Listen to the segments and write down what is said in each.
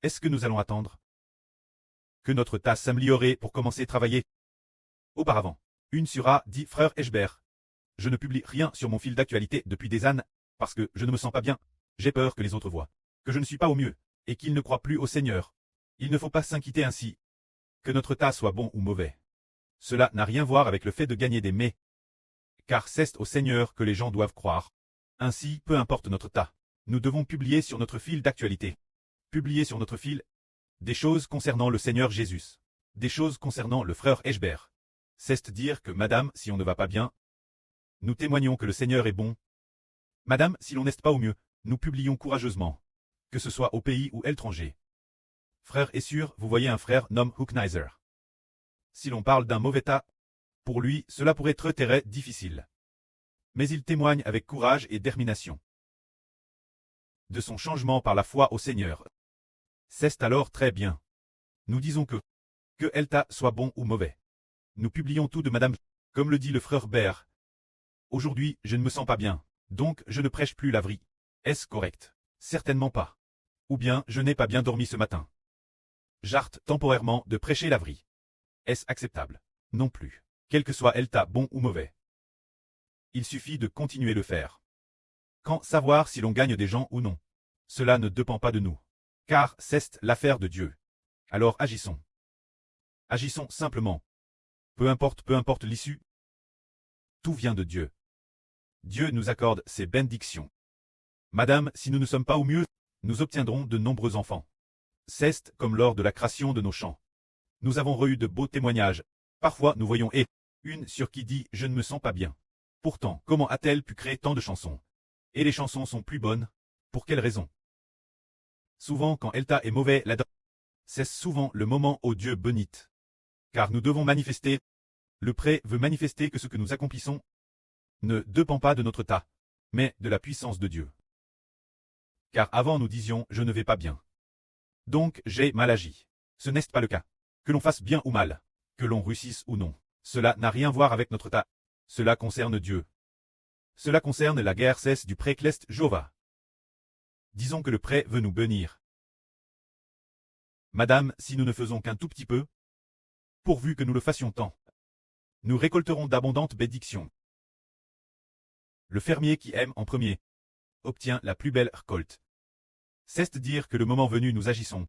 Est-ce que nous allons attendre que notre tas s'améliorer pour commencer à travailler? Auparavant, une sura dit frère Eshbert. Je ne publie rien sur mon fil d'actualité depuis des années, parce que je ne me sens pas bien. J'ai peur que les autres voient que je ne suis pas au mieux, et qu'ils ne croient plus au Seigneur. Il ne faut pas s'inquiéter ainsi. Que notre tas soit bon ou mauvais. Cela n'a rien à voir avec le fait de gagner des mets. Car c'est au Seigneur que les gens doivent croire. Ainsi, peu importe notre tas, nous devons publier sur notre fil d'actualité. Publier sur notre fil des choses concernant le Seigneur Jésus. Des choses concernant le frère Eshbert. C'est dire que madame, si on ne va pas bien, nous témoignons que le Seigneur est bon. Madame, si l'on n'est pas au mieux, nous publions courageusement. Que ce soit au pays ou à l'étranger. Frère est sûr, vous voyez un frère nommé Hooknizer. Si l'on parle d'un mauvais tas, pour lui, cela pourrait être très difficile. Mais il témoigne avec courage et détermination de son changement par la foi au Seigneur. C'est alors très bien. Nous disons que el tas soit bon ou mauvais. Nous publions tout de madame, comme le dit le frère Bert. Aujourd'hui, je ne me sens pas bien, donc je ne prêche plus la vraie. Est-ce correct? Certainement pas. Ou bien, je n'ai pas bien dormi ce matin. J'arrête temporairement de prêcher la vraie. Est-ce acceptable? Non plus. Quel que soit el tas bon ou mauvais. Il suffit de continuer le faire. Quand savoir si l'on gagne des gens ou non? Cela ne dépend pas de nous. Car c'est l'affaire de Dieu. Alors agissons. Agissons simplement. Peu importe l'issue. Tout vient de Dieu. Dieu nous accorde ses bénédictions. Madame, si nous ne sommes pas au mieux, nous obtiendrons de nombreux enfants. C'est comme lors de la création de nos champs. Nous avons eu de beaux témoignages. Parfois nous voyons une sur qui dit « Je ne me sens pas bien ». Pourtant, comment a-t-elle pu créer tant de chansons? Et les chansons sont plus bonnes? Pour quelle raison? Souvent quand el tas est mauvais, c'est souvent le moment où Dieu bénit. Car nous devons manifester. Le prêt veut manifester que ce que nous accomplissons ne dépend pas de notre tas, mais de la puissance de Dieu. Car avant nous disions « Je ne vais pas bien. Donc j'ai mal agi ». Ce n'est pas le cas. Que l'on fasse bien ou mal, que l'on réussisse ou non, cela n'a rien à voir avec notre tas. Cela concerne Dieu. Cela concerne la guerre cesse du pré-clest Jéhovah. Disons que le prêt veut nous bénir. Madame, si nous ne faisons qu'un tout petit peu, pourvu que nous le fassions tant, nous récolterons d'abondantes bénédictions. Le fermier qui aime en premier obtient la plus belle récolte. C'est dire que le moment venu nous agissons.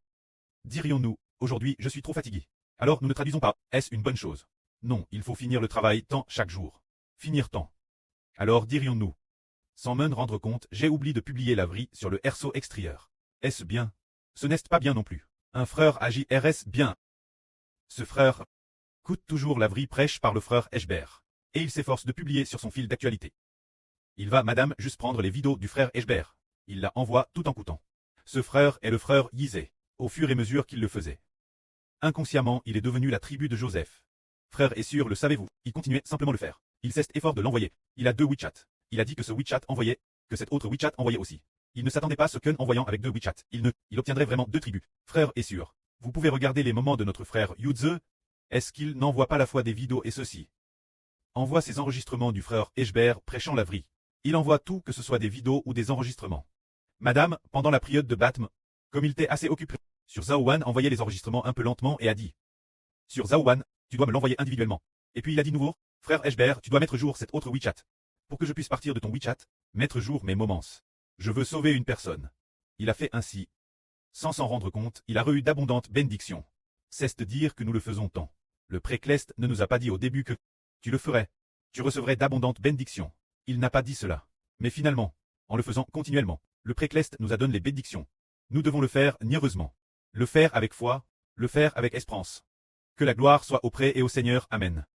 Dirions-nous, aujourd'hui je suis trop fatigué. Alors nous ne traduisons pas, est-ce une bonne chose? Non, il faut finir le travail tant chaque jour. Finir tant. Alors dirions-nous, sans me rendre compte, j'ai oublié de publier la vraie sur le herceau extérieur. Est-ce bien? Ce n'est pas bien non plus. Un frère agit RS bien. Ce frère coûte toujours la vraie prêche par le frère Eshbert. Et il s'efforce de publier sur son fil d'actualité. Il va, madame, juste prendre les vidéos du frère Eshbert. Il la envoie tout en coûtant. Ce frère est le frère Yizé, au fur et à mesure qu'il le faisait. Inconsciemment, il est devenu la tribu de Joseph. Frère est sûr, le savez-vous, il continuait simplement le faire. Il cesse effort de l'envoyer. Il a 2 WeChat. Il a dit que ce WeChat envoyait, que cet autre WeChat envoyait aussi. Il ne s'attendait pas à ce qu'en envoyant avec 2 WeChat, il obtiendrait vraiment 2 tribus. Frère est sûr. Vous pouvez regarder les moments de notre frère Yudze. Est-ce qu'il n'envoie pas à la fois des vidéos et ceci? Envoie ses enregistrements du frère Eshbert prêchant la vraie. Il envoie tout, que ce soit des vidéos ou des enregistrements. Madame, pendant la période de Batm, comme il était assez occupé, sur Zaouan envoyait les enregistrements un peu lentement et a dit. Sur Zaouan, tu dois me l'envoyer individuellement. Et puis il a dit nouveau, frère Eshbert, tu dois mettre jour cet autre WeChat. Pour que je puisse partir de ton WeChat, mettre jour mes moments. Je veux sauver une personne. Il a fait ainsi. Sans s'en rendre compte, il a eu d'abondantes bénédictions. C'est dire que nous le faisons tant. Le pré-clest ne nous a pas dit au début que tu le ferais. Tu recevrais d'abondantes bénédictions. Il n'a pas dit cela. Mais finalement, en le faisant continuellement, le pré-clest nous a donné les bénédictions. Nous devons le faire niaireusement. Le faire avec foi, le faire avec espérance. Que la gloire soit auprès et au Seigneur. Amen.